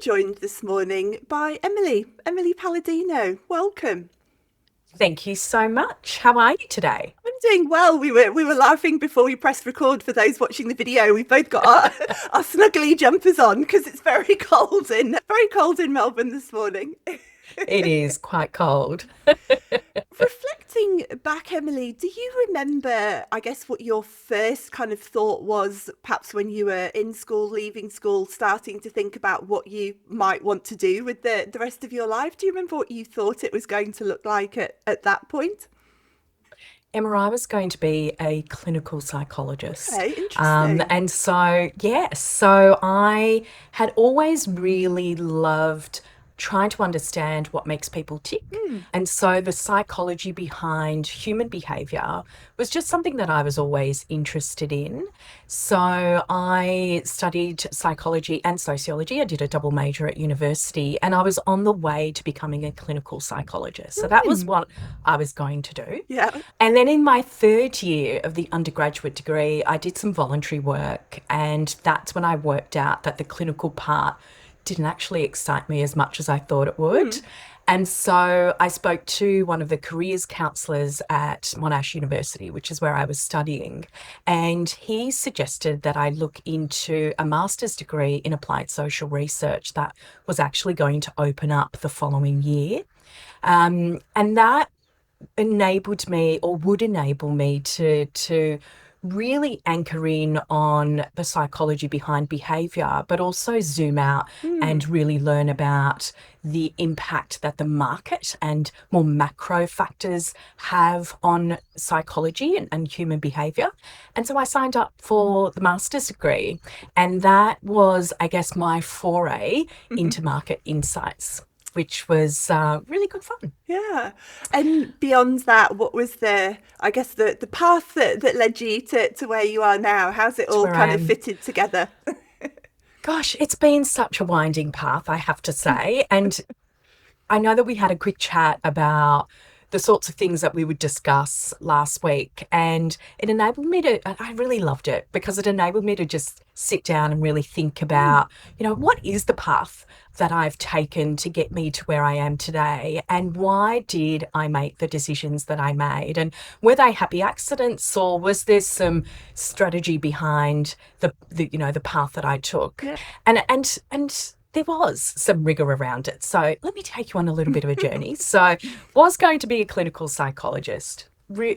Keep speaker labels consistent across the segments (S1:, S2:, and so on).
S1: joined this morning by Emily Paladino. Welcome.
S2: Thank you so much. How are you today?
S1: I'm doing well. We were laughing before we pressed record. For those watching the video, we've both got our snuggly jumpers on because it's very cold in Melbourne this morning.
S2: It is quite cold.
S1: Reflecting back, Emily, do you remember, I guess, what your first kind of thought was, perhaps when you were in school, leaving school, starting to think about what you might want to do with the rest of your life? Do you remember what you thought it was going to look like at that point?
S2: Emma, I was going to be a clinical psychologist.
S1: Okay, interesting.
S2: And so, yes, so I had always really loved trying to understand what makes people tick.
S1: Hmm.
S2: And so the psychology behind human behavior was just something that I was always interested in. So I studied psychology and sociology. I did a double major at university, and I was on the way to becoming a clinical psychologist. So that was
S1: Hmm.
S2: what I was going to do.
S1: Yeah.
S2: And then in my third year of the undergraduate degree, I did some voluntary work, and that's when I worked out that the clinical part didn't actually excite me as much as I thought it would.
S1: Hmm.
S2: And so I spoke to one of the careers counsellors at Monash University, which is where I was studying, and he suggested that I look into a master's degree in applied social research that was actually going to open up the following year. And that enabled me, or would enable me, to really anchor in on the psychology behind behavior, but also zoom out
S1: Hmm.
S2: and really learn about the impact that the market and more macro factors have on psychology and human behavior. And so I signed up for the master's degree, and that was, I guess, my foray into market insights, which was really good fun.
S1: Yeah. And beyond that, what was I guess, the path that led you to where you are now? How's it
S2: It's
S1: all
S2: where I
S1: kind of
S2: am.
S1: fitted together?
S2: Gosh, it's been such a winding path, I have to say. And I know that we had a quick chat about the sorts of things that we would discuss last week, and it enabled me to, I really loved it because it enabled me to just sit down and really think
S1: Mm.
S2: about, what is the path that I've taken to get me to where I am today, and why did I make the decisions that I made? And were they happy accidents, or was there some strategy behind the path that I took?
S1: Yeah.
S2: And there was some rigor around it. So let me take you on a little bit of a journey. So was going to be a clinical psychologist.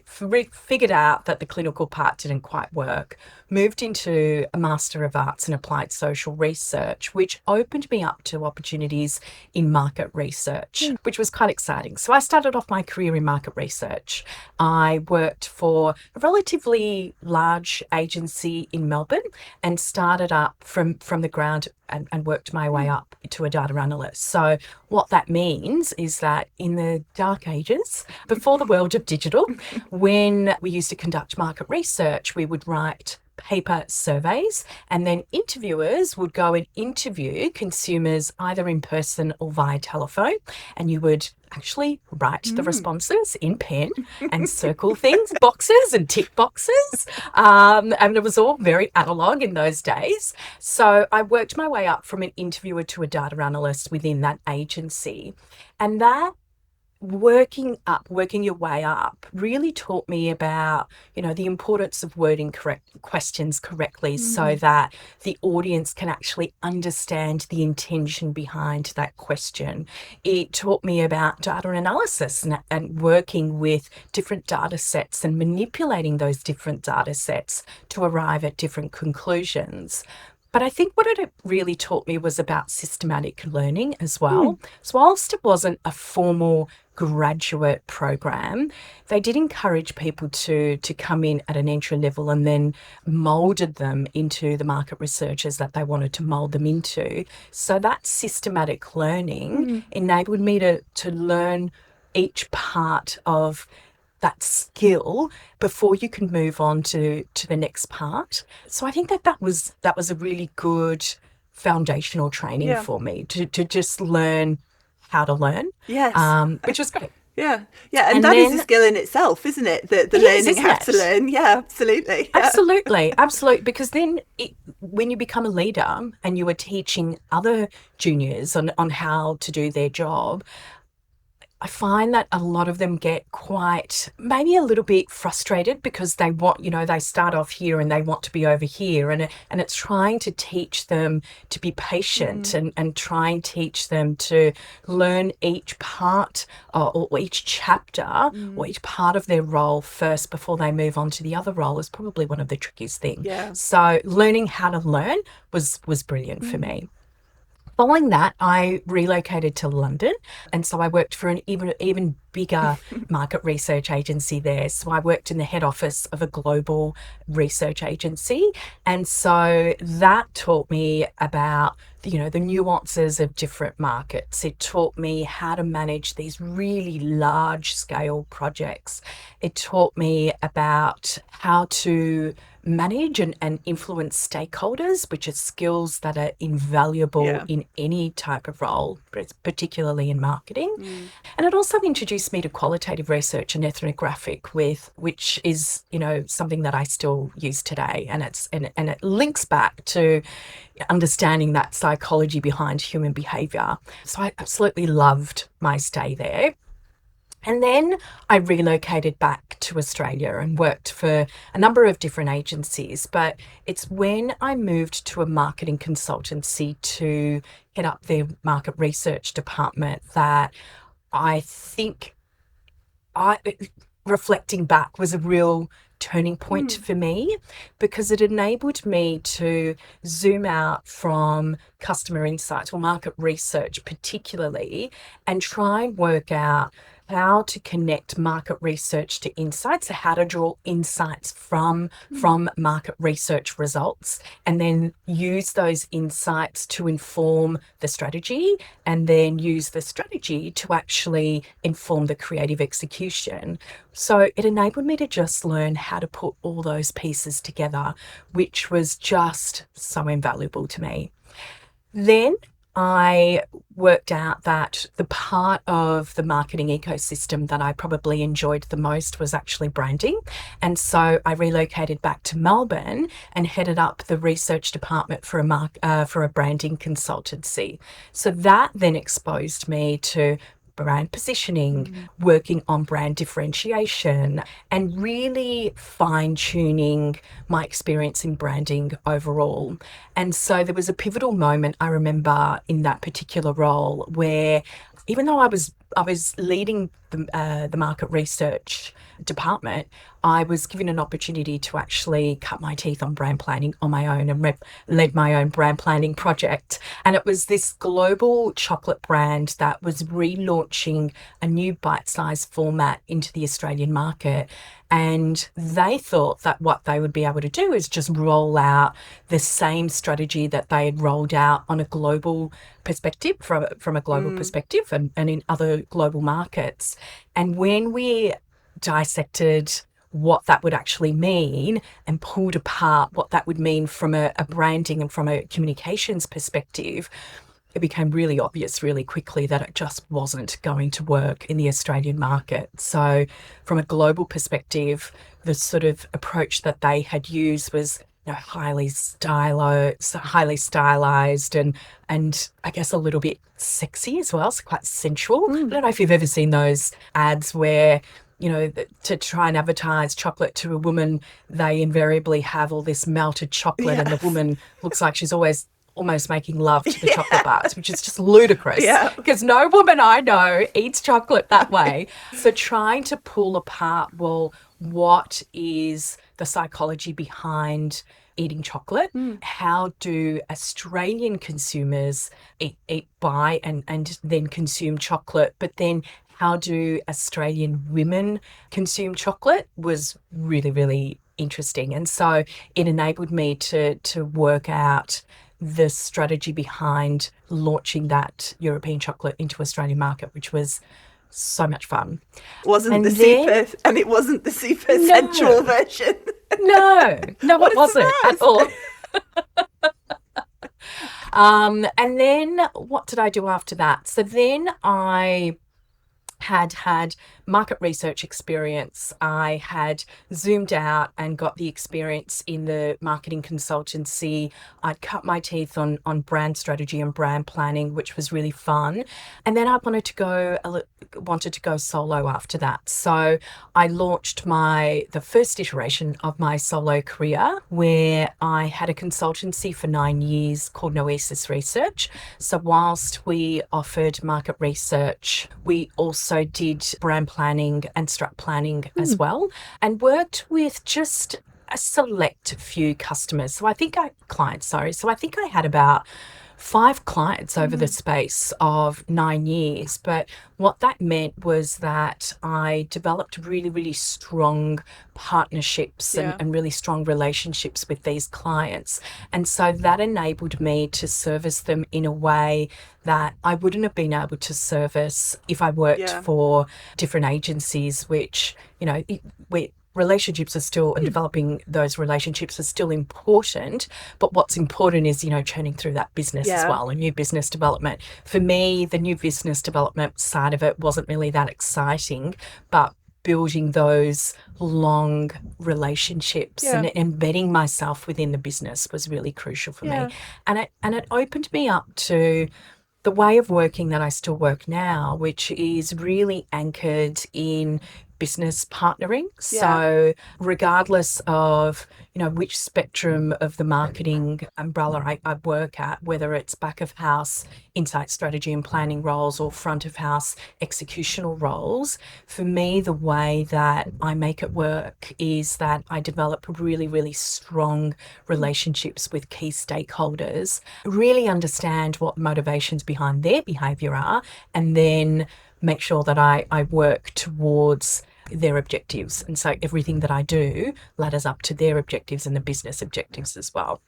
S2: Figured out that the clinical part didn't quite work, moved into a Master of Arts in Applied Social Research, which opened me up to opportunities in market research,
S1: Mm.
S2: which was quite exciting. So I started off my career in market research. I worked for a relatively large agency in Melbourne and started up from the ground and worked my way up to a data analyst. So what that means is that in the dark ages, before the world of digital, when we used to conduct market research, we would write paper surveys, and then interviewers would go and interview consumers either in person or via telephone, and you would actually write the
S1: Mm.
S2: responses in pen and circle things, boxes and tick boxes. And it was all very analog in those days. So I worked my way up from an interviewer to a data analyst within that agency. And that working your way up really taught me about, the importance of wording correct questions correctly so
S1: Mm.
S2: that the audience can actually understand the intention behind that question. It taught me about data analysis and working with different data sets and manipulating those different data sets to arrive at different conclusions. But I think what it really taught me was about systematic learning as
S1: Mm.
S2: well. So, whilst it wasn't a formal graduate program, they did encourage people to come in at an entry level and then molded them into the market researchers that they wanted to mold them into. So that systematic learning
S1: Mm.
S2: enabled me to learn each part of that skill before you can move on to the next part. So I think that was a really good foundational training
S1: Yeah.
S2: for me to just learn how to learn,
S1: Yes.
S2: which was great.
S1: Yeah. Yeah. And
S2: And
S1: that is a
S2: then
S1: skill in itself, isn't it? The
S2: it is,
S1: learning
S2: isn't
S1: how to
S2: it?
S1: learn. Yeah, absolutely. Yeah.
S2: Absolutely, absolutely. Because then, when you become a leader and you are teaching other juniors on how to do their job, I find that a lot of them get quite, maybe a little bit frustrated because they want, they start off here and they want to be over here. And it's trying to teach them to be patient and try and teach them to learn each part or each chapter or each part of their role first before they move on to the other role is probably one of the trickiest things.
S1: Yeah.
S2: So learning how to learn was brilliant for me. Following that, I relocated to London, and so I worked for an even bigger market research agency there. So I worked in the head office of a global research agency, and so that taught me about the nuances of different markets. It taught me how to manage these really large scale projects. It taught me about how to manage and influence stakeholders, which are skills that are invaluable
S1: Yeah.
S2: in any type of role, but particularly in marketing. And it also introduced me to qualitative research and ethnographic, which is something that I still use today, and it links back to understanding that psychology behind human behavior. So I absolutely loved my stay there. And then I relocated back to Australia and worked for a number of different agencies. But it's when I moved to a marketing consultancy to head up their market research department that I think I, reflecting back, was a real turning point for me, because it enabled me to zoom out from customer insights or market research particularly and try and work out how to connect market research to insights, so how to draw insights from market research results, and then use those insights to inform the strategy, and then use the strategy to actually inform the creative execution. So it enabled me to just learn how to put all those pieces together, which was just so invaluable to me. Then I worked out that the part of the marketing ecosystem that I probably enjoyed the most was actually branding. And so I relocated back to Melbourne and headed up the research department for a branding consultancy. So that then exposed me to brand positioning, working on brand differentiation, and really fine tuning my experience in branding overall. And so there was a pivotal moment I remember in that particular role where, even though I was leading the market research department, I was given an opportunity to actually cut my teeth on brand planning on my own and led my own brand planning project. And it was this global chocolate brand that was relaunching a new bite-sized format into the Australian market. And they thought that what they would be able to do is just roll out the same strategy that they had rolled out on a global perspective, from a global perspective, and in other global markets. And when we dissected what that would actually mean and pulled apart what that would mean from a branding and from a communications perspective, it became really obvious really quickly that it just wasn't going to work in the Australian market. So from a global perspective, the sort of approach that they had used was highly stylized and I guess a little bit sexy as well, so quite sensual. I don't know if you've ever seen those ads where to try and advertise chocolate to a woman, they invariably have all this melted chocolate and the
S1: Yes.
S2: woman looks like she's almost making love to the chocolate bars, which is just ludicrous
S1: Yeah.
S2: because no woman I know eats chocolate that way. So trying to pull apart, well, what is the psychology behind eating chocolate? How do Australian consumers buy and then consume chocolate? But then how do Australian women consume chocolate was really, really interesting. And so it enabled me to work out the strategy behind launching that European chocolate into Australian market, which was so much fun.
S1: Wasn't the
S2: And then,
S1: super, and it wasn't the super sensual
S2: no,
S1: version.
S2: no,
S1: What
S2: it
S1: a
S2: wasn't at all.
S1: surprise.
S2: And then what did I do after that? So then I had market research experience. I had zoomed out and got the experience in the marketing consultancy. I'd cut my teeth on brand strategy and brand planning, which was really fun. And then I wanted to go solo after that. So I launched the first iteration of my solo career, where I had a consultancy for 9 years called Noesis Research. So whilst we offered market research, we also did brand planning and strat planning as well, and worked with just a select few customers. So I think I had about 5 clients over the space of 9 years. But what that meant was that I developed really, really strong partnerships
S1: Yeah.
S2: and really strong relationships with these clients. And so that enabled me to service them in a way that I wouldn't have been able to service if I worked
S1: Yeah.
S2: for different agencies, which, relationships are still, and developing those relationships is still important. But what's important is, churning through that business as
S1: Yeah.
S2: well, and new business development. For me, the new business development side of it wasn't really that exciting, but building those long relationships
S1: Yeah.
S2: and embedding myself within the business was really crucial for me.
S1: Yeah.
S2: And it opened me up to the way of working that I still work now, which is really anchored in business partnering.
S1: Yeah.
S2: So regardless of, which spectrum of the marketing umbrella I work at, whether it's back of house, insight strategy and planning roles, or front of house executional roles, for me, the way that I make it work is that I develop really, really strong relationships with key stakeholders, really understand what motivations behind their behaviour are, and then make sure that I work towards their objectives. And so everything that I do ladders up to their objectives and the business objectives as well.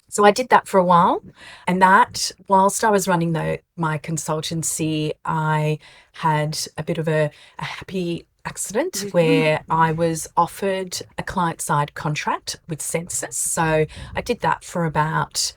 S2: So I did that for a while, and that whilst I was running my consultancy, I had a bit of a happy accident where I was offered a client-side contract with Census. So I did that for about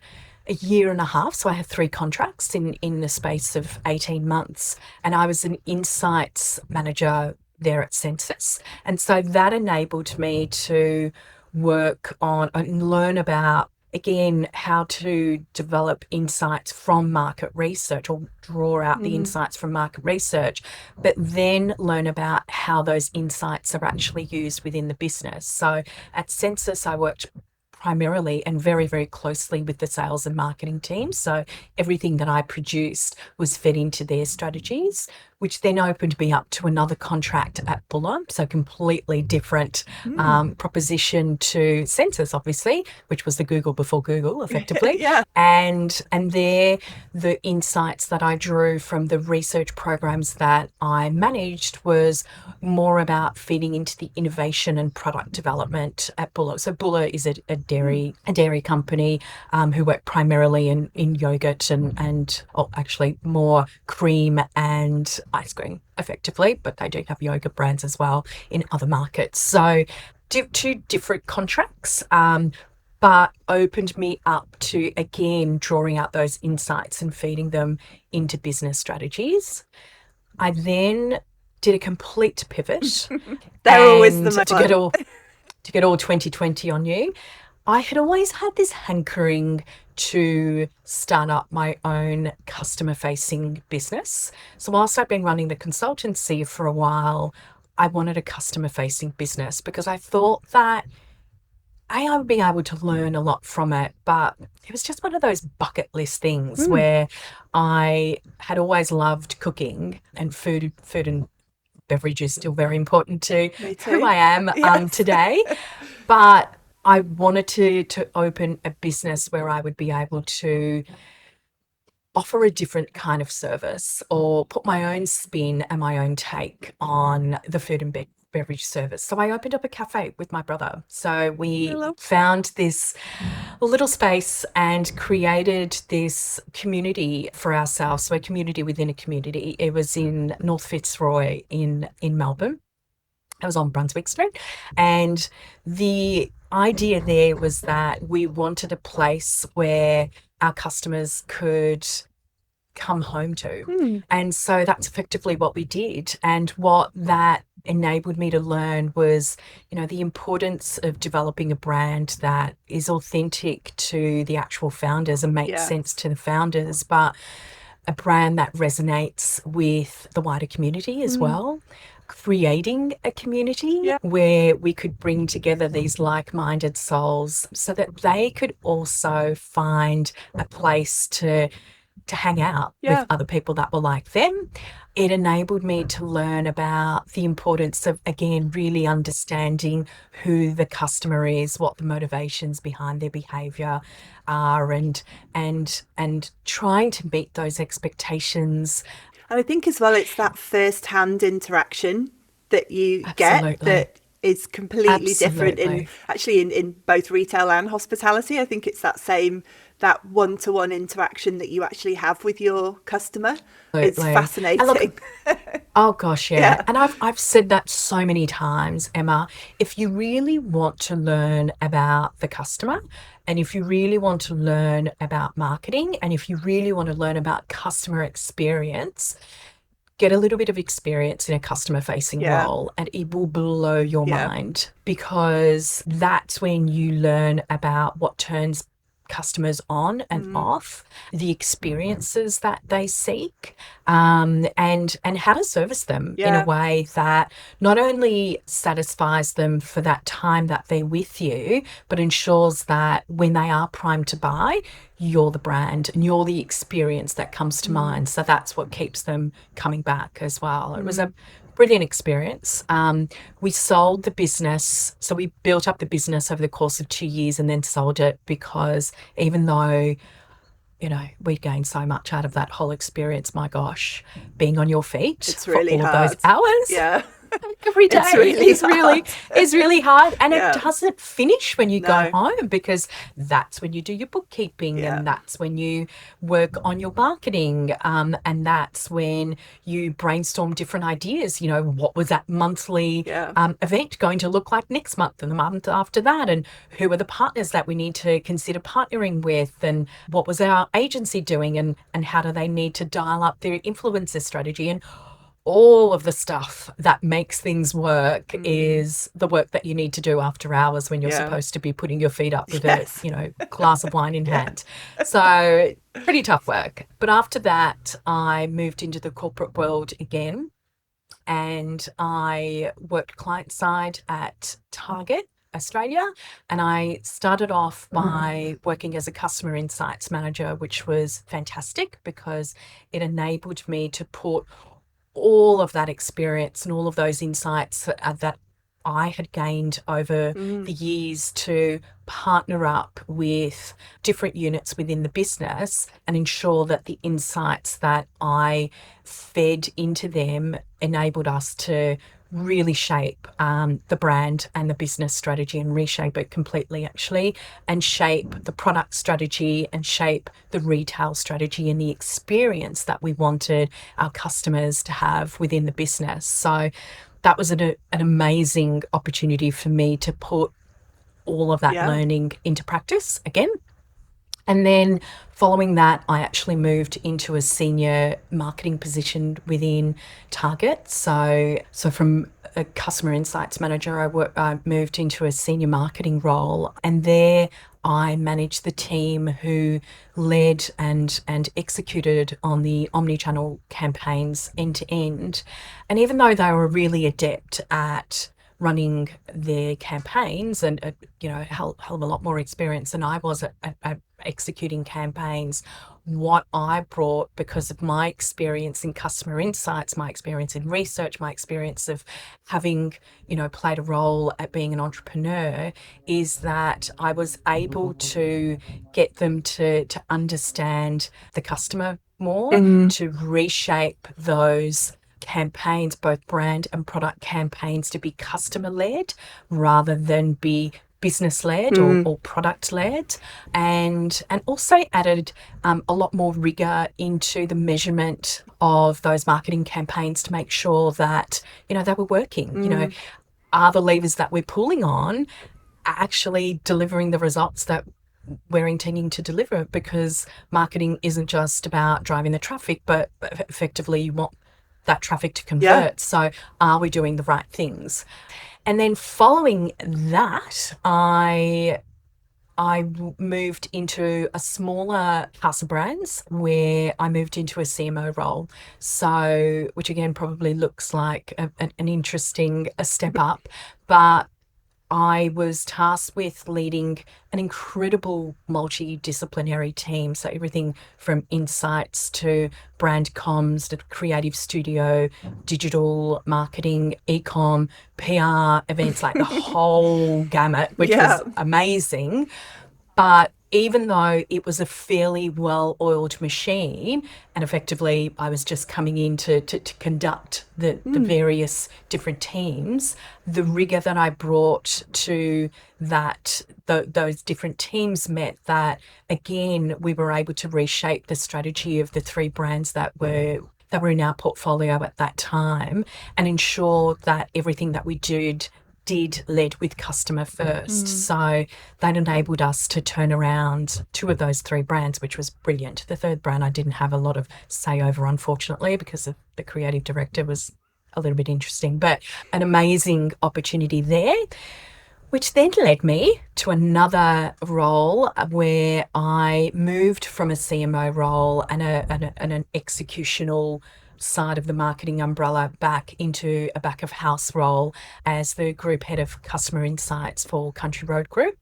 S2: a year and a half. So I had 3 contracts in the space of 18 months, and I was an insights manager there at Census. And so that enabled me to work on and learn about, again, how to develop insights from market research, or draw out the insights from market research, but then learn about how those insights are actually used within the business. So at Census, I worked primarily and very, very closely with the sales and marketing team. So everything that I produced was fed into their strategies, which then opened me up to another contract at Buller. So completely different proposition to Census, obviously, which was the Google before Google, effectively.
S1: Yeah.
S2: And there, the insights that I drew from the research programs that I managed was more about feeding into the innovation and product development at Buller. So Buller is a dairy company who work primarily in yogurt and actually more cream and ice cream, effectively, but they do have yogurt brands as well in other markets. So 2 different contracts, but opened me up to, again, drawing out those insights and feeding them into business strategies. I then did a complete pivot.
S1: They're always the
S2: and to get all 2020 on you, I had always had this hankering to start up my own customer-facing business. So whilst I've been running the consultancy for a while, I wanted a customer-facing business because I thought that I would be able to learn a lot from it, but it was just one of those bucket list things where I had always loved cooking, and food and beverage is still very important to who I am today. But I wanted to open a business where I would be able to offer a different kind of service, or put my own spin and my own take on the food and beverage service. So I opened up a cafe with my brother. So we found this little space and created this community for ourselves. So a community within a community. It was in North Fitzroy in Melbourne. I was on Brunswick Street, and the idea there was that we wanted a place where our customers could come home to.
S1: Mm.
S2: And so that's effectively what we did. And what that enabled me to learn was, the importance of developing a brand that is authentic to the actual founders and makes
S1: Yeah.
S2: sense to the founders, but a brand that resonates with the wider community as well. Creating a community
S1: Yeah.
S2: where we could bring together these like-minded souls so that they could also find a place to hang out with
S1: Yeah.
S2: other people that were like them. It enabled me to learn about the importance of, again, really understanding who the customer is, what the motivations behind their behavior are, and trying to meet those expectations.
S1: And I think as well, it's that first-hand interaction that you get
S2: Absolutely.
S1: that is completely different in
S2: Absolutely.
S1: actually in both retail and hospitality. I think it's that one-to-one interaction that you actually have with your customer. It's
S2: Absolutely. And look,
S1: fascinating.
S2: oh gosh, yeah.
S1: Yeah.
S2: And I've said that so many times, Emma. If you really want to learn about the customer, and if you really want to learn about marketing, and if you really want to learn about customer experience, get a little bit of experience in a customer facing
S1: Yeah.
S2: role and it will blow your
S1: Yeah.
S2: mind, because that's when you learn about what turns customers on and off, the experiences that they seek, and how to service them in a
S1: Yeah.
S2: way that not only satisfies them for that time that they're with you, but ensures that when they are primed to buy, you're the brand and you're the experience that comes to mind. So that's what keeps them coming back as well. It was a brilliant experience. We sold the business. So we built up the business over the course of 2 years and then sold it, because even though, we gained so much out of that whole experience, my gosh, being on your feet
S1: It's
S2: for
S1: really
S2: all of those
S1: hard.
S2: hours
S1: Yeah.
S2: every
S1: It's
S2: day
S1: really hard.
S2: is really hard, and it
S1: Yeah.
S2: doesn't finish when you go
S1: No.
S2: home, because that's when you do your bookkeeping,
S1: Yeah.
S2: and that's when you work on your marketing, and that's when you brainstorm different ideas. What was that monthly
S1: Yeah.
S2: event going to look like next month and the month after that, and who are the partners that we need to consider partnering with, and what was our agency doing, and how do they need to dial up their influencer strategy, and all of the stuff that makes things work is the work that you need to do after hours when you're
S1: Yeah.
S2: supposed to be putting your feet up with a,
S1: Yes.
S2: glass of wine in
S1: Yeah.
S2: hand. So pretty tough work. But after that, I moved into the corporate world again, and I worked client side at Target Australia, and I started off by working as a customer insights manager, which was fantastic because it enabled me to put all of that experience and all of those insights that I had gained over the years to partner up with different units within the business and ensure that the insights that I fed into them enabled us to really shape the brand and the business strategy, and reshape it completely, actually, and shape the product strategy and shape the retail strategy and the experience that we wanted our customers to have within the business. So that was an amazing opportunity for me to put all of that
S1: Yeah.
S2: learning into practice again. And then following that, I actually moved into a senior marketing position within Target. So from a customer insights manager, I moved into a senior marketing role, and there I managed the team who led and executed on the omni-channel campaigns end to end. And even though they were really adept at running their campaigns and a hell of a lot more experience than I was at executing campaigns, what I brought, because of my experience in customer insights, my experience in research, my experience of having played a role at being an entrepreneur, is that I was able to get them to understand the customer more, to reshape those campaigns, both brand and product campaigns, to be customer led rather than be business led or product led, and also added a lot more rigor into the measurement of those marketing campaigns to make sure that they were working. Are the levers that we're pulling on actually delivering the results that we're intending to deliver, because marketing isn't just about driving the traffic, but effectively you want that traffic to
S1: Yeah.
S2: convert. So are we doing the right things? And then following that, I moved into a smaller house of brands where I moved into a CMO role. So, which again probably looks like an interesting a step up, but I was tasked with leading an incredible multidisciplinary team. So everything from insights to brand comms, to creative studio, digital marketing, e-com, PR, events, like the whole gamut, which
S1: Yeah.
S2: was amazing. But even though it was a fairly well-oiled machine, and effectively I was just coming in to conduct the various different teams, the rigor that I brought to those different teams meant that, again, we were able to reshape the strategy of the three brands that were in our portfolio at that time, and ensure that everything that we did led with customer first. So that enabled us to turn around two of those three brands, which was brilliant. The third brand I didn't have a lot of say over, unfortunately, because the creative director was a little bit interesting, but an amazing opportunity there, which then led me to another role where I moved from a CMO role and an executional side of the marketing umbrella back into a back of house role as the group head of customer insights for Country Road Group.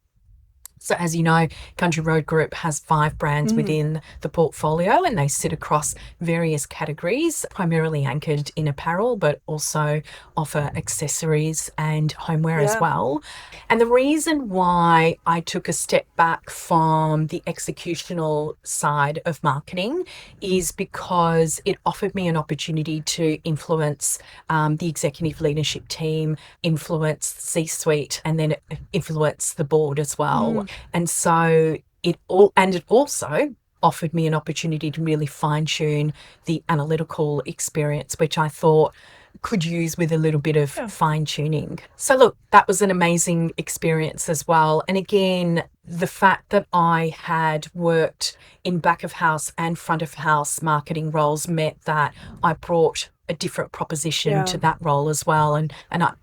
S2: So as you know, Country Road Group has 5 brands within the portfolio, and they sit across various categories, primarily anchored in apparel, but also offer accessories and homeware as
S1: Yeah.
S2: well. And the reason why I took a step back from the executional side of marketing is because it offered me an opportunity to influence the executive leadership team, influence C-suite, and then influence the board as well. And so it also offered me an opportunity to really fine tune the analytical experience, which I thought could use with a little bit of fine tuning. So look, that was an amazing experience as well. And again, the fact that I had worked in back of house and front of house marketing roles meant that I brought a different proposition to that role as well. And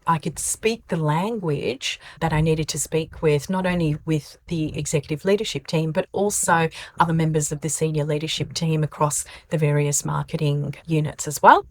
S2: I could speak the language that I needed to speak with, not only with the executive leadership team, but also other members of the senior leadership team across the various marketing units as well.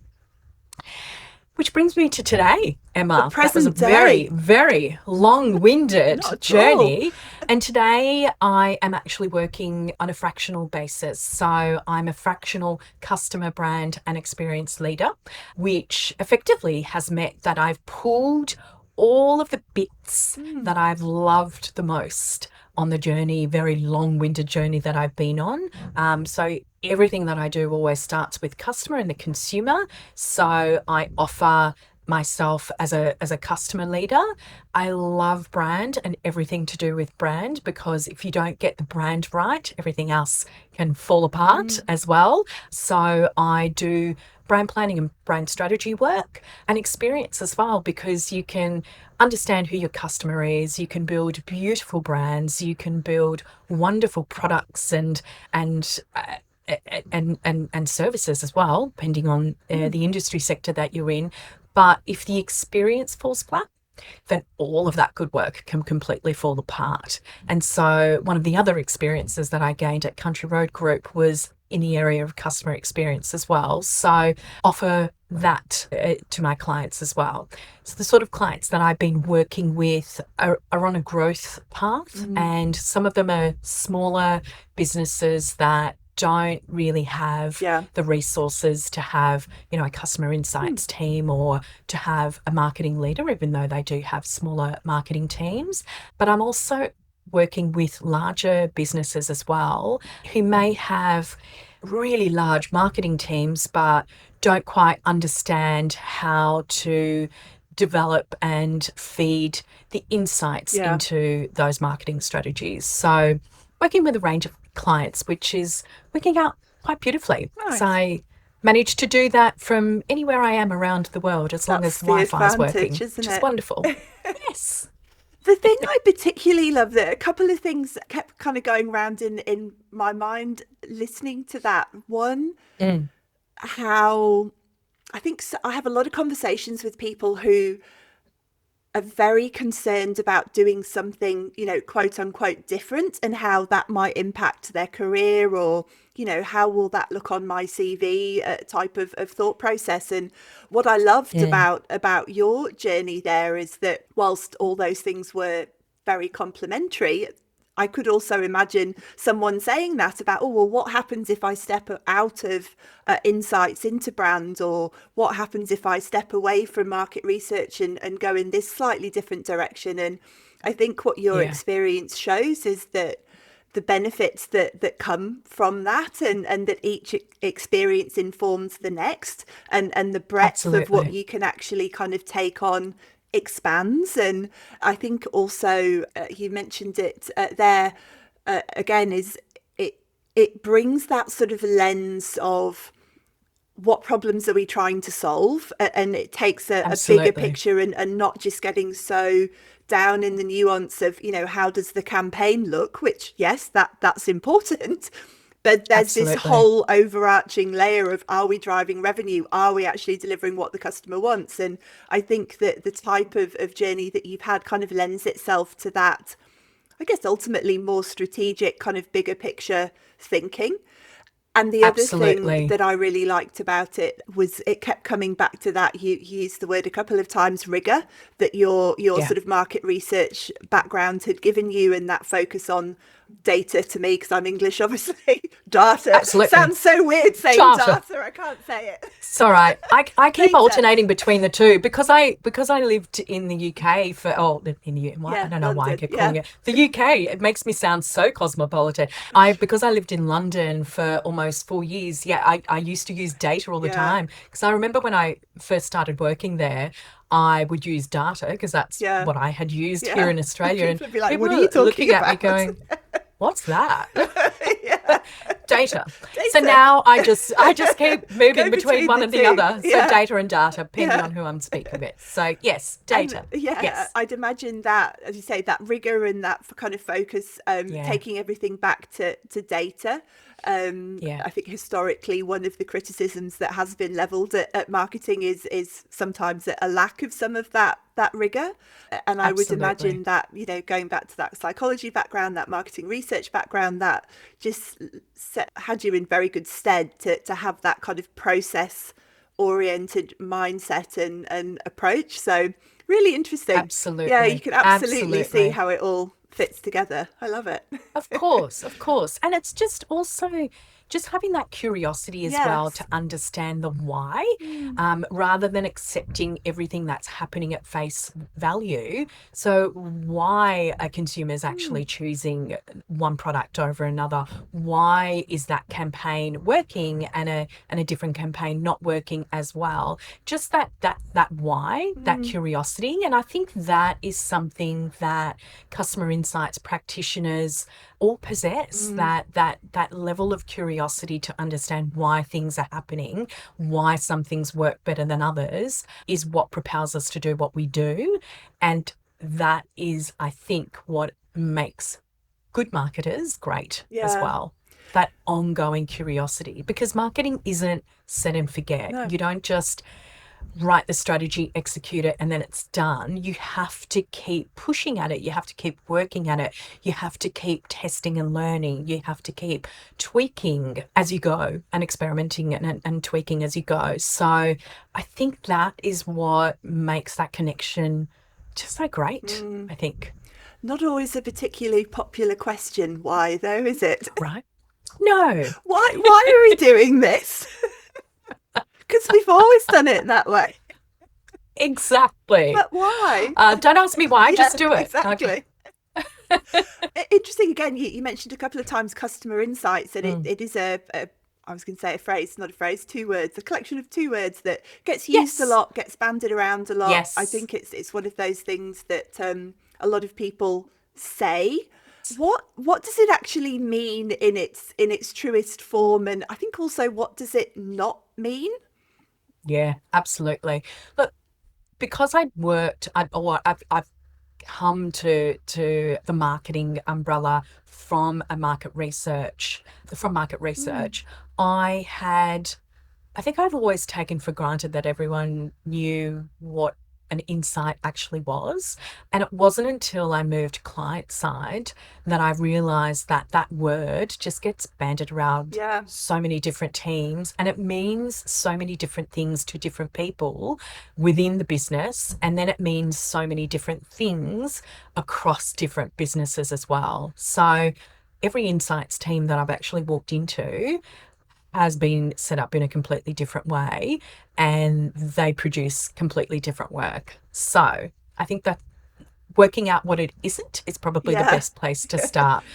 S2: Which brings me to today,
S1: The
S2: Emma. That was a
S1: present
S2: very,
S1: day.
S2: very long-winded
S1: Not at all.
S2: journey. And today I am actually working on a fractional basis. So I'm a fractional customer brand and experience leader, which effectively has meant that I've pulled all of the bits that I've loved the most on the journey, very long-winded journey that I've been on. So everything that I do always starts with customer and the consumer. So I offer myself as a customer leader. I love brand and everything to do with brand, because if you don't get the brand right, everything else can fall apart as well. So I do brand planning and brand strategy work and experience as well, because you can understand who your customer is, you can build beautiful brands, you can build wonderful products and services as well, depending on the industry sector that you're in. But if the experience falls flat, then all of that good work can completely fall apart. And so one of the other experiences that I gained at Country Road Group was in the area of customer experience as well. So offer that to my clients as well. So the sort of clients that I've been working with are on a growth path, and some of them are smaller businesses that don't really have the resources to have, a customer insights team or to have a marketing leader, even though they do have smaller marketing teams. But I'm also working with larger businesses as well, who may have really large marketing teams but don't quite understand how to develop and feed the insights into those marketing strategies. So working with a range of clients, which is working out quite beautifully.
S1: Nice.
S2: So I managed to do that from anywhere I am around the world, as long as
S1: That's the
S2: Wi-Fi is
S1: advantage,
S2: working,
S1: isn't
S2: which is
S1: it?
S2: wonderful. Yes.
S1: The thing I particularly love, that a couple of things that kept kind of going around in my mind listening to that. One,
S2: Mm,
S1: how I think I have a lot of conversations with people who are very concerned about doing something, quote unquote, different, and how that might impact their career, or, how will that look on my CV, type of thought process. And what I loved
S2: mm,
S1: about your journey there is that whilst all those things were very complementary, I could also imagine someone saying that about, oh, well, what happens if I step out of insights into brand, or what happens if I step away from market research and go in this slightly different direction? And I think what your
S2: yeah,
S1: experience shows is that the benefits that come from that, and that each experience informs the next, and the breadth of what
S2: absolutely.
S1: you can actually kind of take on expands. And I think also, you mentioned it there, again, is it brings that sort of lens of what problems are we trying to solve, and it takes a bigger
S2: Absolutely.
S1: picture, and not just getting so down in the nuance of, how does the campaign look, which, yes, that's important, but there's this
S2: Absolutely.
S1: whole overarching layer of, are we driving revenue, are we actually delivering what the customer wants? And I think that the type of journey that you've had kind of lends itself to that, I guess, ultimately more strategic, kind of bigger picture thinking. And the other thing
S2: Absolutely.
S1: that I really liked about it was it kept coming back to that. You used the word a couple of times, rigor, that your
S2: Yeah,
S1: sort of market research background had given you, and that focus on data, to me, because I'm English, obviously. Data
S2: absolutely.
S1: sounds so weird saying
S2: Charter.
S1: data. I can't say it.
S2: It's all right. I keep
S1: Data.
S2: alternating between the two because I lived in the UK for in the I
S1: Yeah,
S2: don't know why I
S1: London.
S2: keep
S1: Yeah.
S2: calling it the UK. It makes me sound so cosmopolitan. I Because I lived in London for almost 4 years. Yeah, I used to use data all the
S1: Yeah.
S2: time because I remember when I first started working there, I would use data because that's
S1: Yeah.
S2: what I had used here
S1: Yeah.
S2: in
S1: And
S2: Australia, and
S1: people would be like,
S2: people
S1: what are you
S2: were
S1: talking
S2: looking at me
S1: about?
S2: going, "What's that?"
S1: Yeah.
S2: Data. So
S1: Data.
S2: now I just keep moving
S1: Go
S2: between
S1: between
S2: one
S1: the
S2: and the
S1: two.
S2: other. So
S1: Yeah.
S2: data and data, depending
S1: Yeah.
S2: on who I'm speaking with. So yes,
S1: And
S2: data.
S1: yeah,
S2: Yes.
S1: I'd imagine that, as you say, that rigor and that kind of focus,
S2: Yeah.
S1: taking everything back to data.
S2: Yeah.
S1: I think historically one of the criticisms that has been levelled at marketing is sometimes a lack of some of that rigor. And I would
S2: Absolutely.
S1: imagine that, going back to that psychology background, that marketing research background, that just had you in very good stead to have that kind of process oriented mindset and approach. So really interesting. Yeah, you
S2: Absolutely.
S1: can absolutely see
S2: Absolutely.
S1: how it all fits together. I love it.
S2: Of course, of course. And it's just also just having that curiosity as well to
S1: Yes.
S2: understand the why,
S1: Mm.
S2: rather than accepting everything that's happening at face value. So, why are consumers
S1: Mm.
S2: actually choosing one product over another? Why is that campaign working and a different campaign not working as well? Just that why, that
S1: Mm.
S2: curiosity. And I think that is something that customer insights practitioners all possess,
S1: Mm.
S2: that level of curiosity to understand why things are happening, why some things work better than others, is what propels us to do what we do. And that is, I think, what makes good marketers great as
S1: Yeah.
S2: well. That ongoing curiosity, because marketing isn't set and forget.
S1: No.
S2: You don't just write the strategy, execute it, and then it's done. You have to keep pushing at it. You have to keep working at it. You have to keep testing and learning. You have to keep tweaking as you go and experimenting and tweaking as you go. So I think that is what makes that connection just so great,
S1: Mm.
S2: I think.
S1: Not always a particularly popular question. Why though, is it?
S2: Right? No,
S1: Why are we doing this? Because we've always done it that way.
S2: exactly.
S1: But why?
S2: Don't ask me why,
S1: Yeah,
S2: just do it. Okay.
S1: exactly. Interesting. Again, you mentioned a couple of times customer insights, and it,
S2: Mm.
S1: it is I was going to say a phrase, not a phrase, two words, a collection of two words that gets used a
S2: Yes.
S1: lot, gets banded around a lot. I
S2: Yes.
S1: think it's one of those things that, a lot of people say. What does it actually mean in its truest form? And I think also, what does it not mean?
S2: Yeah, absolutely. Look, because I'd worked, or I've come to the marketing umbrella from market
S1: Mm.
S2: research, I think I've always taken for granted that everyone knew what an insight actually was. And it wasn't until I moved client side that I realized that that word just gets banded around
S1: Yeah.
S2: so many different teams, and it means so many different things to different people within the business. And then it means so many different things across different businesses as well. So every insights team that I've actually walked into has been set up in a completely different way, and they produce completely different work. So I think that working out what it isn't is probably the
S1: Yeah.
S2: best place to start.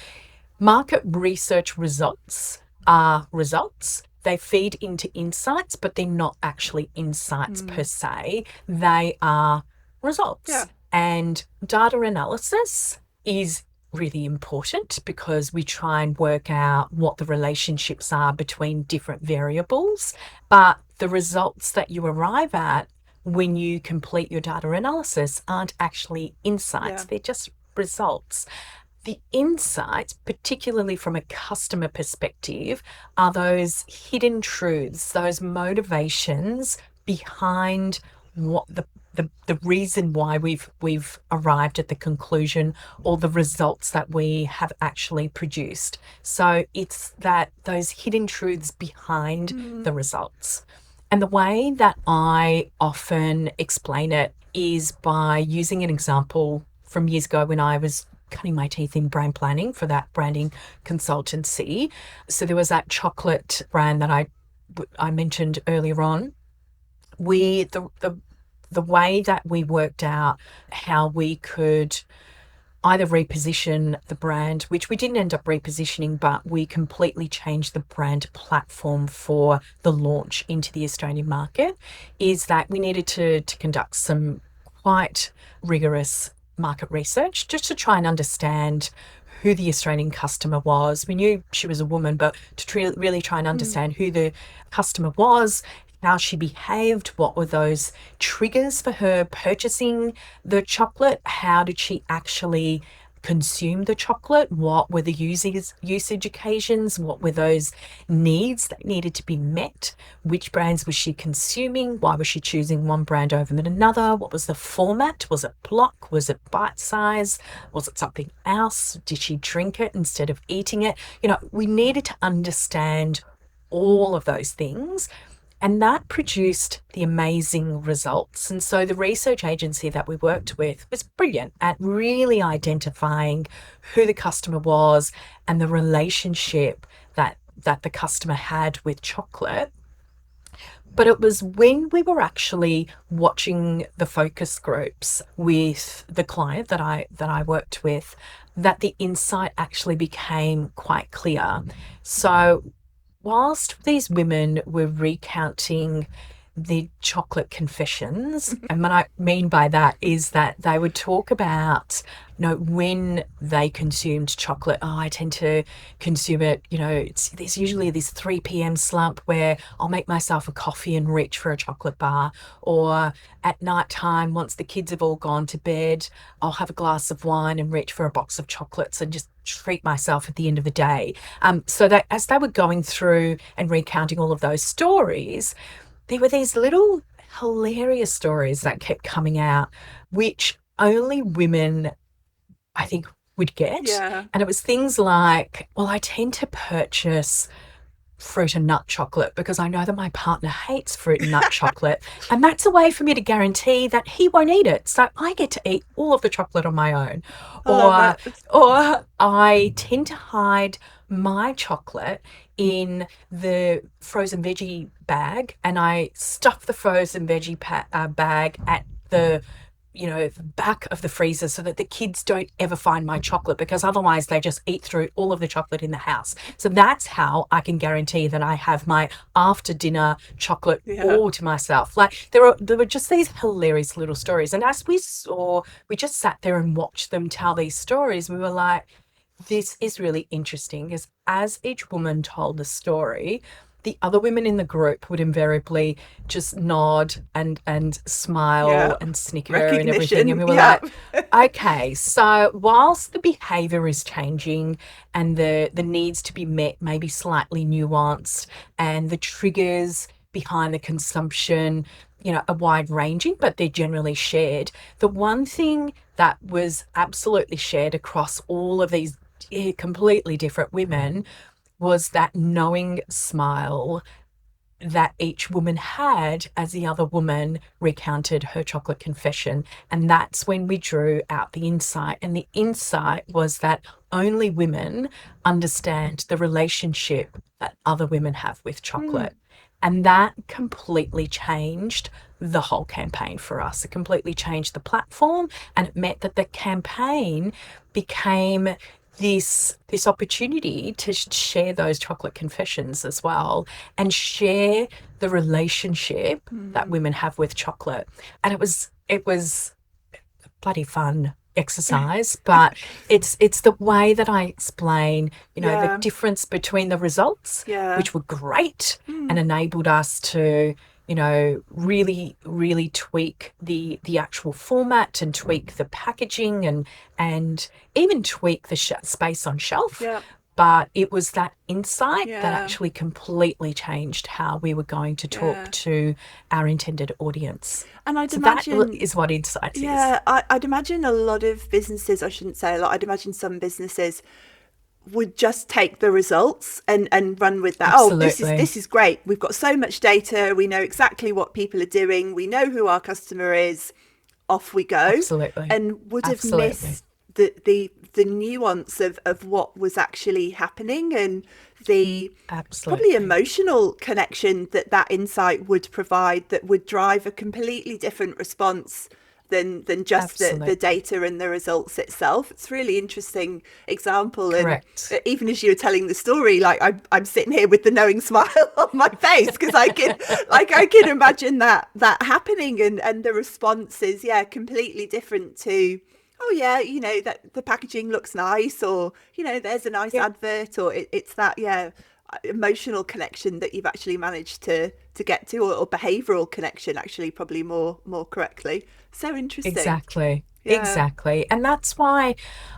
S2: Market research results are results. They feed into insights, but they're not actually insights per
S1: Mm.
S2: se. They are results.
S1: Yeah.
S2: And data analysis is really important because we try and work out what the relationships are between different variables. But the results that you arrive at when you complete your data analysis aren't actually insights,
S1: Yeah.
S2: they're just results. The insights, particularly from a customer perspective, are those hidden truths, those motivations behind what the reason why we've arrived at the conclusion or the results that we have actually produced. So it's that those hidden truths behind
S1: Mm.
S2: the results. And the way that I often explain it is by using an example from years ago when I was cutting my teeth in brand planning for that branding consultancy. So there was that chocolate brand that I mentioned earlier on. The way that we worked out how we could either reposition the brand, which we didn't end up repositioning, but we completely changed the brand platform for the launch into the Australian market, is that we needed to conduct some quite rigorous market research just to try and understand who the Australian customer was. We knew she was a woman, but to really try and
S1: Mm.
S2: understand who the customer was, how she behaved, what were those triggers for her purchasing the chocolate, how did she actually consume the chocolate, what were the usage occasions, what were those needs that needed to be met, which brands was she consuming, why was she choosing one brand over another, what was the format, was it block, was it bite size, was it something else, did she drink it instead of eating it? We needed to understand all of those things, and that produced the amazing results. And so the research agency that we worked with was brilliant at really identifying who the customer was and the relationship that the customer had with chocolate. But it was when we were actually watching the focus groups with the client that I worked with that the insight actually became quite clear. So whilst these women were recounting the chocolate confessions, and what I mean by that is that they would talk about, when they consumed chocolate. Oh, I tend to consume it, there's usually this 3 p.m. slump where I'll make myself a coffee and reach for a chocolate bar. Or at night time, once the kids have all gone to bed, I'll have a glass of wine and reach for a box of chocolates and just treat myself at the end of the day. So that as they were going through and recounting all of those stories, there were these little hilarious stories that kept coming out, which only women, I think, would get.
S1: Yeah.
S2: And it was things like, well, I tend to purchase fruit and nut chocolate because I know that my partner hates fruit and nut chocolate. And that's a way for me to guarantee that he won't eat it. So I get to eat all of the chocolate on my own.
S1: I love
S2: Or,
S1: that.
S2: or I tend to hide my chocolate in the frozen veggie bag, and I stuff the frozen veggie bag at the back of the freezer so that the kids don't ever find my chocolate, because otherwise they just eat through all of the chocolate in the house. So that's how I can guarantee that I have my after dinner chocolate
S1: Yeah.
S2: all to myself. Like there were just these hilarious little stories. And as we just sat there and watched them tell these stories. We were like, this is really interesting, because as each woman told the story, the other women in the group would invariably just nod and
S1: Yeah.
S2: smile and snicker and everything. And
S1: Recognition.
S2: we were
S1: Yeah.
S2: like, okay, so whilst the behavior is changing and the needs to be met may be slightly nuanced and the triggers behind the consumption, are wide ranging, but they're generally shared. The one thing that was absolutely shared across all of these completely different women was that knowing smile that each woman had as the other woman recounted her chocolate confession. And that's when we drew out the insight. And the insight was that only women understand the relationship that other women have with
S1: Mm.
S2: chocolate. And that completely changed the whole campaign for us. It completely changed the platform, and it meant that the campaign became this opportunity to share those chocolate confessions as well and share the relationship that
S1: Mm.
S2: women have with chocolate. And it was bloody fun exercise, but it's the way that I explain, the
S1: Yeah.
S2: difference between the results,
S1: Yeah.
S2: which were great and
S1: Mm.
S2: enabled us to, really, really tweak the actual format and tweak the packaging and even tweak the space on shelf.
S1: Yeah.
S2: But it was that insight that
S1: Yeah.
S2: actually completely changed how we were going to talk
S1: Yeah.
S2: to our intended audience.
S1: And I'd
S2: So that
S1: imagine,
S2: is what insights is.
S1: yeah, I'd imagine a lot of businesses, I shouldn't say a lot, I'd imagine some businesses would just take the results and run with that. Oh, this is
S2: Absolutely.
S1: this is great. We've got so much data. We know exactly what people are doing. We know who our customer is. Off we go,
S2: Absolutely.
S1: and would have
S2: Absolutely.
S1: missed the nuance of what was actually happening and the probably
S2: Absolutely.
S1: emotional connection that that insight would provide that would drive a completely different response than just the
S2: Absolutely.
S1: data and the results itself. It's a really interesting example. And
S2: Correct.
S1: even as you were telling the story, like I'm sitting here with the knowing smile on my face because I can imagine that happening and the response is, yeah, completely different to, oh yeah, that the packaging looks nice, or there's a nice
S2: Yep.
S1: advert, or it's that, yeah, emotional connection that you've actually managed to get to, or behavioral connection, actually, probably more correctly. So interesting.
S2: Exactly.
S1: Yeah.
S2: Exactly. And that's why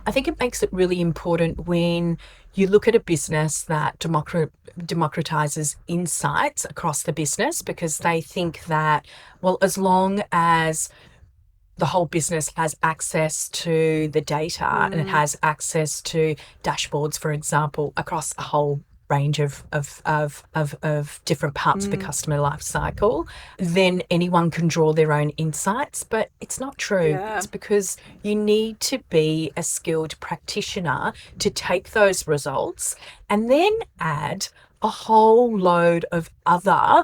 S2: I think it makes it really important when you look at a business that democratizes insights across the business, because they think that, well, as long as the whole business has access to the data and it
S1: Mm.
S2: has access to dashboards, for example, across a whole range of different parts of the
S1: Mm.
S2: customer life cycle, then anyone can draw their own insights. But it's not true.
S1: Yeah.
S2: It's because you need to be a skilled practitioner to take those results and then add a whole load of other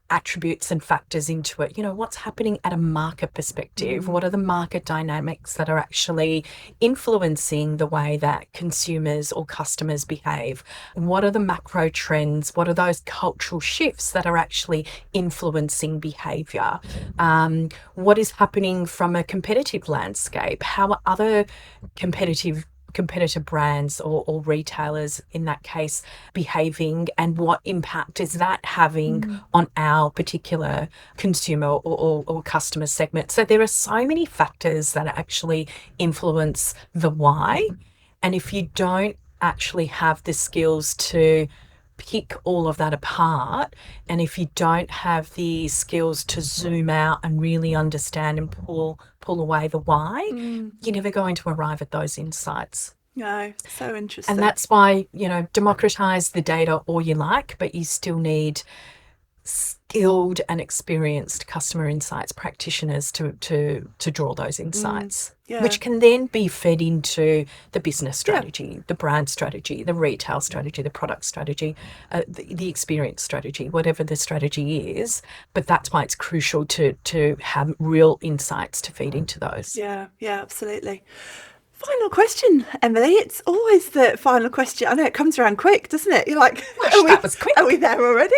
S2: attributes and factors into it. What's happening at a market perspective?
S1: Mm.
S2: What are the market dynamics that are actually influencing the way that consumers or customers behave? What are the macro trends? What are those cultural shifts that are actually influencing behavior? What is happening from a competitive landscape? How are other competitor brands or retailers in that case behaving, and what impact is that having
S1: Mm.
S2: on our particular consumer or customer segment? So there are so many factors that actually influence the why, and if you don't actually have the skills to pick all of that apart, and if you don't have the skills to zoom out and really understand and pull away the why,
S1: Mm.
S2: you're never going to arrive at those insights.
S1: No, so
S2: And
S1: interesting.
S2: that's why, democratize the data all you like, but you still need skilled and experienced customer insights practitioners to draw those
S1: Mm.
S2: insights,
S1: Yeah.
S2: which can then be fed into the business
S1: Yeah.
S2: strategy, the brand strategy, the retail strategy, the product strategy, the experience strategy, whatever the strategy is. But that's why it's crucial to have real insights to feed into those.
S1: Yeah. Yeah. Absolutely. Final question, Emily. It's always the final question. I know it comes around quick, doesn't it? You're like, are
S2: Gosh, that
S1: we
S2: was
S1: are we
S2: quick.
S1: there already?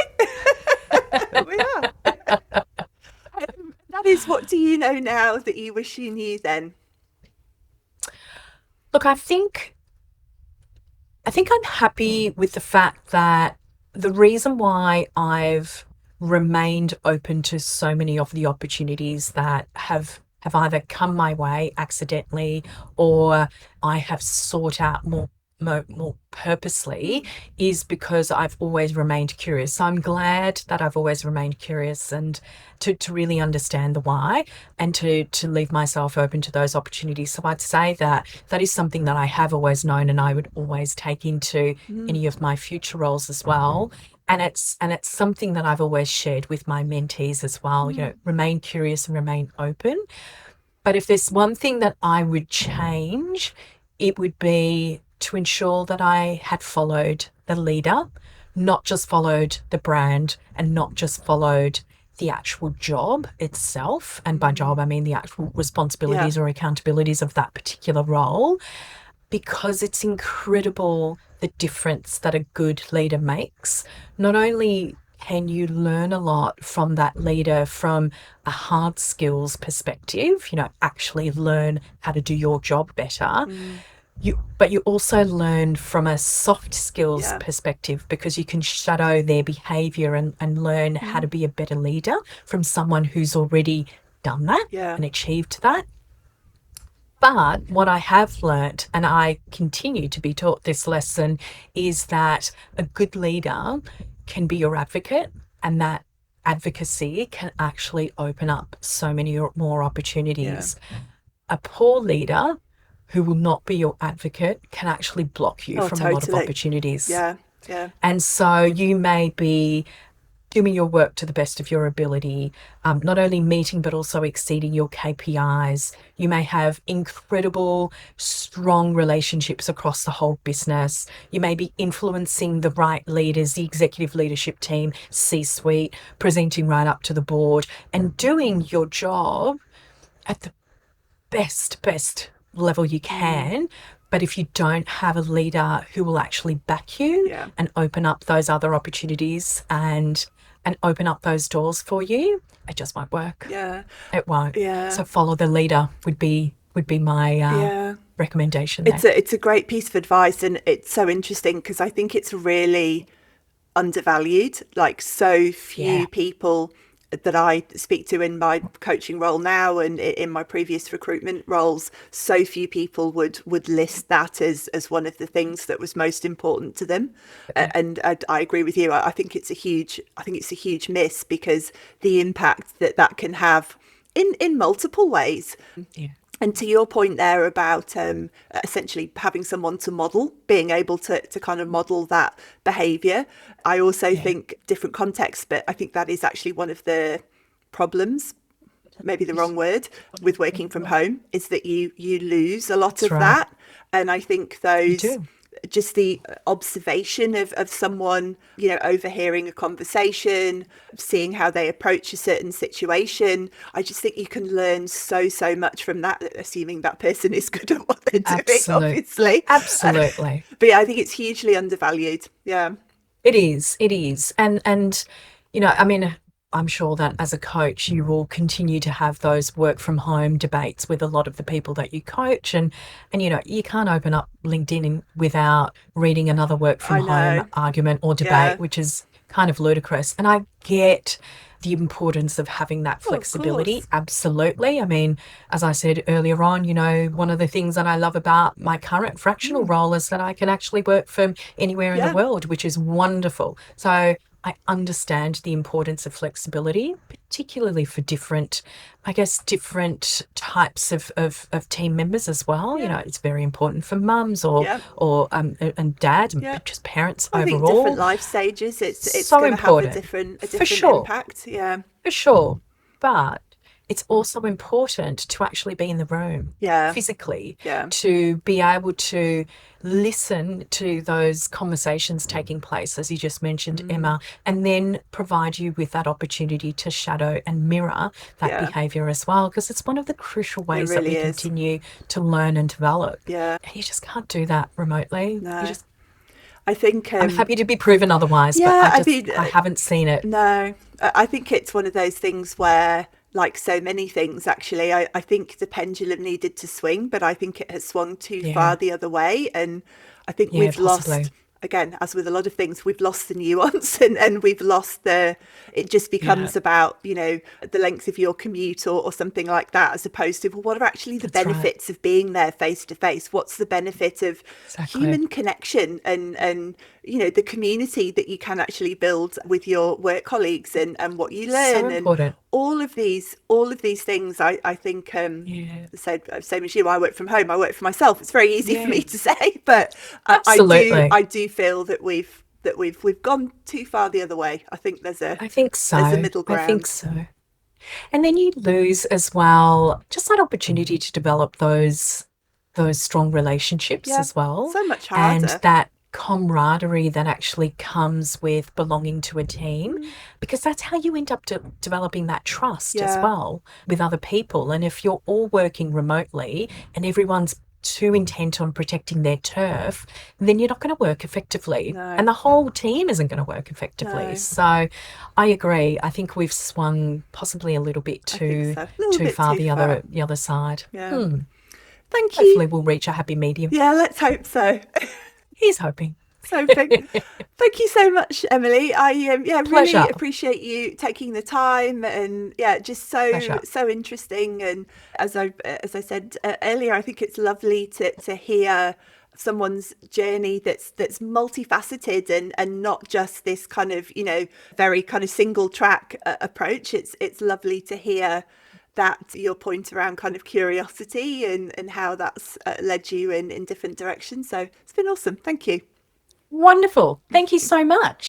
S1: We are. That is, what do you know now that you wish you knew then?
S2: Look, I think I'm happy with the fact that the reason why I've remained open to so many of the opportunities that have either come my way accidentally or I have sought out more purposely
S1: Mm.
S2: is because I've always remained curious. So I'm glad that I've always remained curious and to really understand the why and to leave myself open to those opportunities. So I'd say that that is something that I have always known and I would always take into
S1: Mm.
S2: any of my future roles as well. And it's something that I've always shared with my mentees as well,
S1: Mm.
S2: remain curious and remain open. But if there's one thing that I would change, it would be to ensure that I had followed the leader, not just followed the brand and not just followed the actual job itself. And by
S1: Mm.
S2: job, I mean the actual
S1: Yeah.
S2: responsibilities or accountabilities of that particular role, because it's incredible the difference that a good leader makes. Not only can you learn a lot from that leader from a hard skills perspective, actually learn how to do your job better,
S1: Mm.
S2: but you also learn from a soft skills
S1: Yeah.
S2: perspective because you can shadow their behavior and learn how
S1: Mm.
S2: to be a better leader from someone who's already done that
S1: Yeah.
S2: and achieved that. But what I have learnt, and I continue to be taught this lesson, is that a good leader can be your advocate, and that advocacy can actually open up so many more
S1: Yeah.
S2: opportunities. A poor leader who will not be your advocate can actually block you
S1: Oh,
S2: from a lot of
S1: totally.
S2: opportunities.
S1: Yeah. Yeah.
S2: And so you may be doing your work to the best of your ability, not only meeting but also exceeding your KPIs. You may have incredible, strong relationships across the whole business. You may be influencing the right leaders, the executive leadership team, C-suite, presenting right up to the board, and doing your job at the best level you
S1: Mm.
S2: can. But if you don't have a leader who will actually back you
S1: Yeah.
S2: and open up those other opportunities and open up those doors for you, it just won't work.
S1: Yeah.
S2: It won't.
S1: Yeah.
S2: So follow the leader would be my
S1: Yeah.
S2: recommendation
S1: It's
S2: there.
S1: a great piece of advice, and it's so interesting because I think it's really undervalued. Like, so
S2: Yeah.
S1: few people that I speak to in my coaching role now and in my previous recruitment roles, so few people would list that as one of the things that was most important to them.
S2: Yeah.
S1: And I agree with you. I think it's a huge miss because the impact that that can have in multiple ways.
S2: Yeah.
S1: And to your point there about essentially having someone to model, being able to kind of model that behaviour, I also
S2: Yeah.
S1: think different contexts, but I think that is actually one of the problems, maybe the wrong word, with working from home, is that you lose a lot
S2: That's
S1: of
S2: right.
S1: that. And I think
S2: You
S1: those
S2: do.
S1: just the observation of someone, overhearing a conversation, seeing how they approach a certain situation. I just think you can learn so much from that, assuming that person is good at what they're doing,
S2: Absolute.
S1: obviously.
S2: Absolutely.
S1: But yeah, I think it's hugely undervalued. Yeah.
S2: It is. It is. And I mean, I'm sure that as a coach, you will continue to have those work from home debates with a lot of the people that you coach. And you can't open up LinkedIn without reading another work from
S1: I
S2: home
S1: know.
S2: argument or debate,
S1: Yeah.
S2: which is kind of ludicrous. And I get the importance of having that
S1: Oh, of
S2: flexibility.
S1: course.
S2: Absolutely. I mean, as I said earlier on, one of the things that I love about my current fractional
S1: Mm.
S2: role is that I can actually work from anywhere in the
S1: Yeah.
S2: world, which is wonderful. So I understand the importance of flexibility, particularly for different types of team members as well.
S1: Yeah.
S2: It's very important for mums
S1: Yeah.
S2: and dads and
S1: Yeah.
S2: just parents
S1: I think different
S2: overall.
S1: life stages, it's
S2: So
S1: going to have a
S2: important, for
S1: different
S2: sure.
S1: impact. Yeah.
S2: For sure. But it's also important to actually be in the room
S1: Yeah.
S2: physically,
S1: Yeah.
S2: to be able to listen to those conversations taking place, as you just mentioned,
S1: Mm.
S2: Emma, and then provide you with that opportunity to shadow and mirror that
S1: Yeah.
S2: behavior as well, because it's one of the crucial
S1: It
S2: ways that we
S1: really is.
S2: continue to learn and develop.
S1: Yeah.
S2: And you just can't do that remotely.
S1: No. I think
S2: I'm happy to be proven otherwise, but
S1: yeah, I mean
S2: I haven't seen it.
S1: no. I think it's one of those things where, like so many things actually, I think the pendulum needed to swing, but I think it has swung too far
S2: Yeah.
S1: the other way. And I think
S2: Yeah,
S1: we've
S2: possibly.
S1: again, as with a lot of things, we've lost the nuance and we've lost it just
S2: Yeah,
S1: becomes about, the length of your commute or something like that, as opposed to, well, what are actually the
S2: that's right.
S1: benefits of being there face to face? What's the benefit of
S2: Exactly.
S1: human connection and the community that you can actually build with your work colleagues and what you
S2: So
S1: learn and
S2: important.
S1: all of these things. I think
S2: Yeah.
S1: same as you, I work from home, I work for myself. It's very easy for me
S2: Yeah.
S1: to say, but I do
S2: Absolutely.
S1: I do feel that we've gone too far the other way. I think there's a
S2: I think
S1: there's a
S2: so.
S1: middle
S2: I think
S1: ground.
S2: so. And then you lose as well just that opportunity to develop those strong relationships
S1: Yeah,
S2: as well,
S1: so much
S2: and
S1: harder.
S2: that camaraderie that actually comes with belonging to a team,
S1: Mm,
S2: because that's how you end up developing that trust as
S1: yeah,
S2: well with other people. And if you're all working remotely and everyone's too intent on protecting their turf, then you're not going to work effectively.
S1: no,
S2: And the whole team isn't going to work effectively.
S1: no,
S2: So I agree. I think we've swung possibly a little bit
S1: I think
S2: too
S1: so. A little
S2: too
S1: bit
S2: far
S1: too
S2: the
S1: far.
S2: other side.
S1: Yeah. Thank you.
S2: Hopefully we'll reach a happy medium.
S1: Yeah, let's hope so.
S2: Here's hoping.
S1: Hoping. Thank you so much, Emily. I yeah, really
S2: Pleasure.
S1: appreciate you taking the time, and yeah, just so
S2: Pleasure.
S1: so interesting. And as I said earlier, I think it's lovely to hear someone's journey that's multifaceted and not just this kind of very kind of single track approach. It's lovely to hear that your point around kind of curiosity and how that's led you in different directions. So it's been awesome. Thank you.
S2: Wonderful. Thank you so much.